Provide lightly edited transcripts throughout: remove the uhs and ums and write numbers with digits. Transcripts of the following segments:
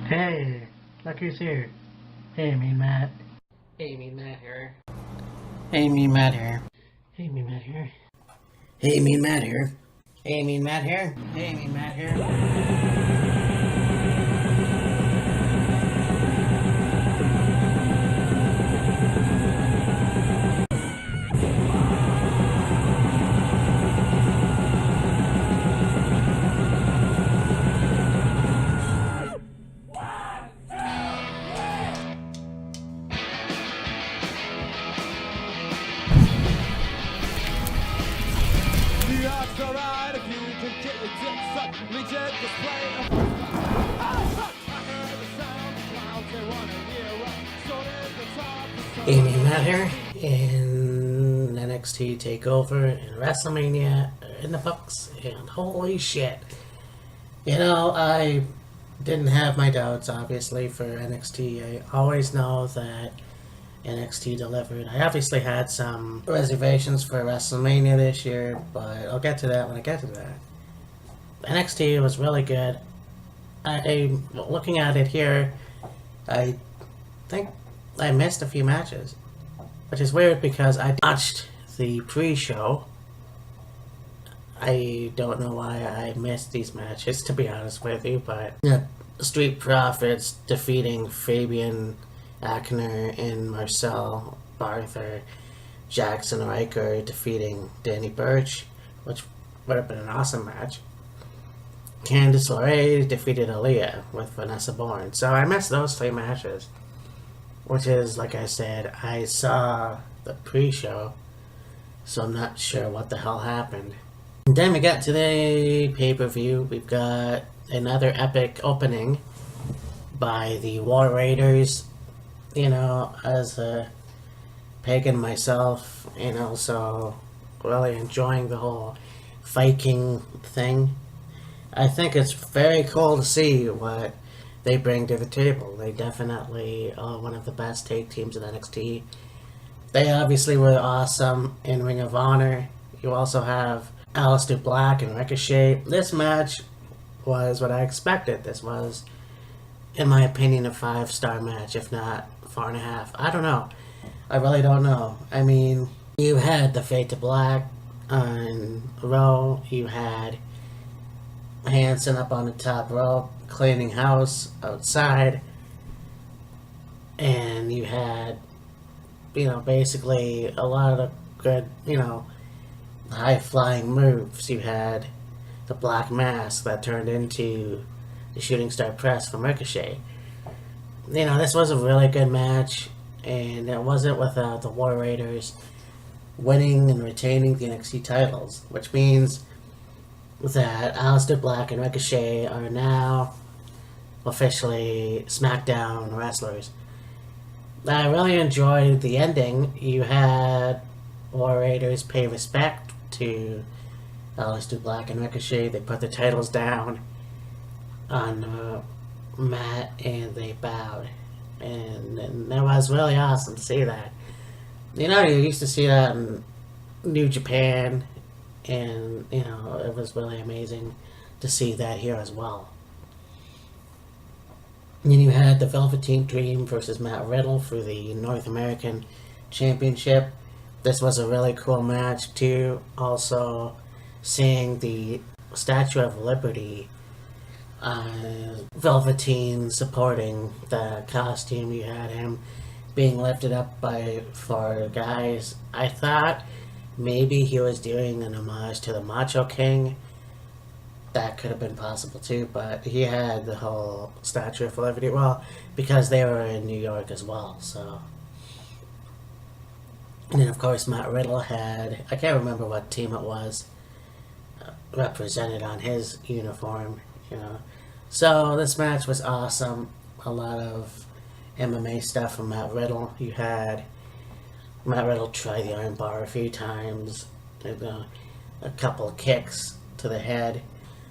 Hey, look who's here. Hey, Mean Matt. Hey, Mean Matt here. Hey, Mean Matt here. Hey, Mean Matt here. Hey, Mean Matt here. Hey, Mean Matt here. Hey, Mean Matt here. The odds are right if you can get your dick sucked. Reject display. Hey, Mean Matt here. In NXT Takeover and WrestleMania in the books. And holy shit. You know, I didn't have my doubts, obviously, for NXT. I always know that NXT delivered. I obviously had some reservations for WrestleMania this year, but I'll get to that when I get to that. NXT was really good. Looking at it here, I think I missed a few matches, which is weird because I watched the pre-show. I don't know why I missed these matches, to be honest with you, but Street Profits defeating Fabian Aichner and Marcel Barther, Jackson Riker defeating Danny Burch, which would have been an awesome match. Candice LeRae defeated Aaliyah with Vanessa Bourne. So I missed those three matches, which is, like I said, I saw the pre-show, so I'm not sure what the hell happened. And then we got to the pay-per-view. We've got another epic opening by the War Raiders. You know, as a pagan myself, you know, so really enjoying the whole Viking thing. I think it's very cool to see what they bring to the table. They definitely are one of the best tag teams in NXT. They obviously were awesome in Ring of Honor. You also have Aleister Black and Ricochet. This match was what I expected. This was, in my opinion, a 5-star match, if not 4.5. I don't know. I really don't know. I mean, you had the Fade to Black on Raw. You had Hanson up on the top rope cleaning house outside. And you had, you know, basically a lot of the good, you know, high-flying moves. You had the Black Mask that turned into the Shooting Star Press from Ricochet. You know, this was a really good match, and it wasn't without the War Raiders winning and retaining the NXT titles, which means that Aleister Black and Ricochet are now officially SmackDown wrestlers. I really enjoyed the ending. You had War Raiders pay respect to Aleister Black and Ricochet. They put the titles down on Matt and they bowed, and that was really awesome to see that. You know, you used to see that in New Japan, and you know, it was really amazing to see that here as well. And then you had the Velveteen Dream versus Matt Riddle for the North American Championship. This was a really cool match too. Also, seeing the Statue of Liberty, Velveteen supporting the costume. You had him being lifted up by 4 guys. I thought maybe he was doing an homage to the Macho King. That could have been possible too, but he had the whole Statue of Liberty. Well, because they were in New York as well, so. And then, of course, Matt Riddle had, I can't remember what team it was, represented on his uniform, you know. So this match was awesome. A lot of MMA stuff from Matt Riddle. You had Matt Riddle try the arm bar a few times, a couple of kicks to the head.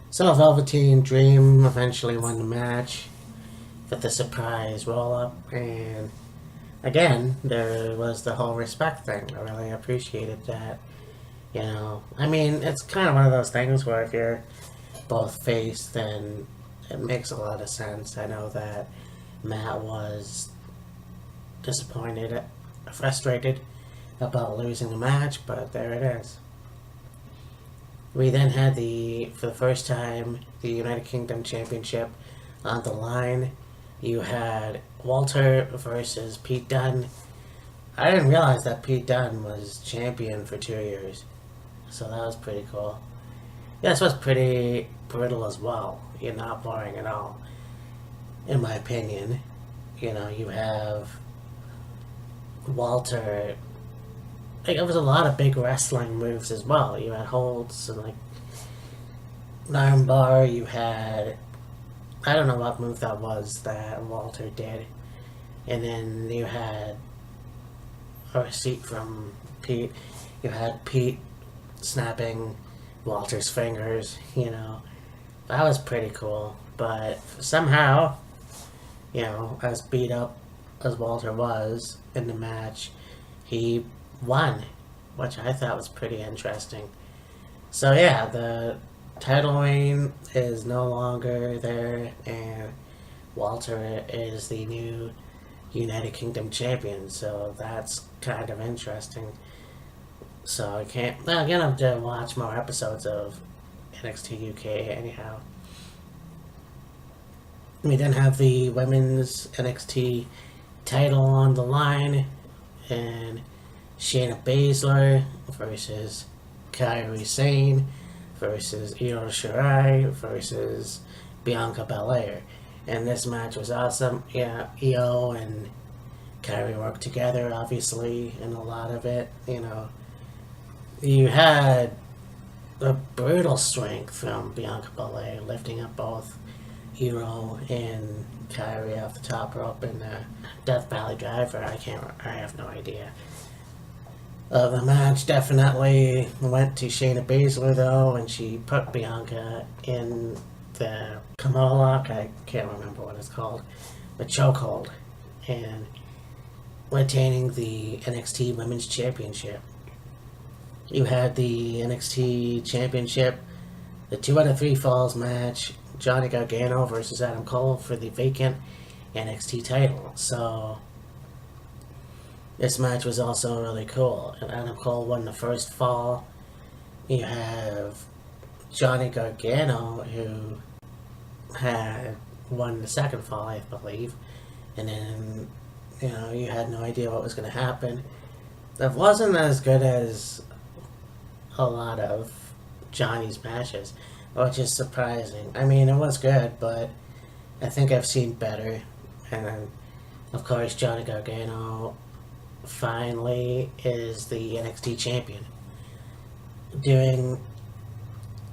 So Velveteen Dream eventually won the match with the surprise roll-up, and again, there was the whole respect thing. I really appreciated that. You know, I mean, it's kind of one of those things where if you're both face, then it makes a lot of sense. I know that Matt was disappointed, frustrated about losing the match, but there it is. We then had for the first time, the United Kingdom Championship on the line. You had Walter versus Pete Dunne. I didn't realize that Pete Dunne was champion for 2 years, so that was pretty cool. Yeah, this was pretty brutal as well. You're not boring at all, in my opinion. You know, you have Walter. Like, it was a lot of big wrestling moves as well. You had holds and like an arm bar. You had, I don't know what move that was that Walter did, and then you had a receipt from Pete. You had Pete snapping Walter's fingers. You know, that was pretty cool. But somehow, you know, as beat up as Walter was in the match, he won, which I thought was pretty interesting. So yeah, the title reign is no longer there, and Walter is the new United Kingdom champion. So that's kind of interesting. So I can't. Well, again, I'm to watch more episodes of NXT UK anyhow. We then have the women's NXT title on the line, and Shayna Baszler versus Kairi Sane versus Io Shirai versus Bianca Belair. And this match was awesome. Yeah, Io and Kairi worked together, obviously, in a lot of it. You know, you had a brutal strength from Bianca Belair, lifting up both Io and Kairi off the top rope in the Death Valley Driver. I have no idea. The match definitely went to Shayna Baszler, though, and she put Bianca in the Kimura lock. I can't remember what it's called, the chokehold, and retaining the NXT Women's Championship. You had the NXT Championship, the 2 out of 3 falls match, Johnny Gargano versus Adam Cole for the vacant NXT title. So this match was also really cool, and Adam Cole won the first fall. You have Johnny Gargano, who had won the second fall, I believe, and then, you know, you had no idea what was going to happen. That wasn't as good as a lot of Johnny's matches, which is surprising. I mean, it was good, but I think I've seen better. And of course, Johnny Gargano finally is the NXT champion, doing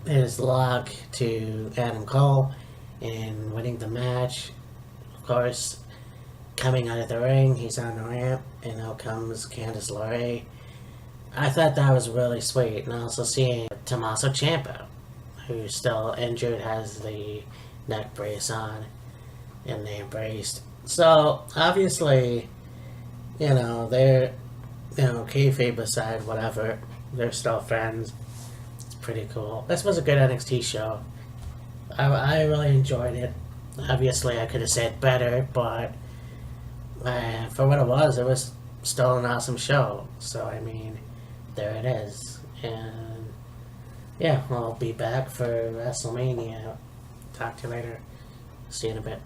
his lock to Adam Cole and winning the match. Of course, coming out of the ring, he's on the ramp, and out comes Candice LeRae. I thought that was really sweet, and also seeing Tommaso Ciampa, who's still injured, has the neck brace on, and they embraced. So obviously, you know, they're, you know, kayfabe aside, whatever, they're still friends. It's pretty cool. This was a good NXT show. I really enjoyed it. Obviously, I could have said better, but for what it was still an awesome show. So, I mean, there it is. And yeah, I'll be back for WrestleMania. Talk to you later. See you in a bit.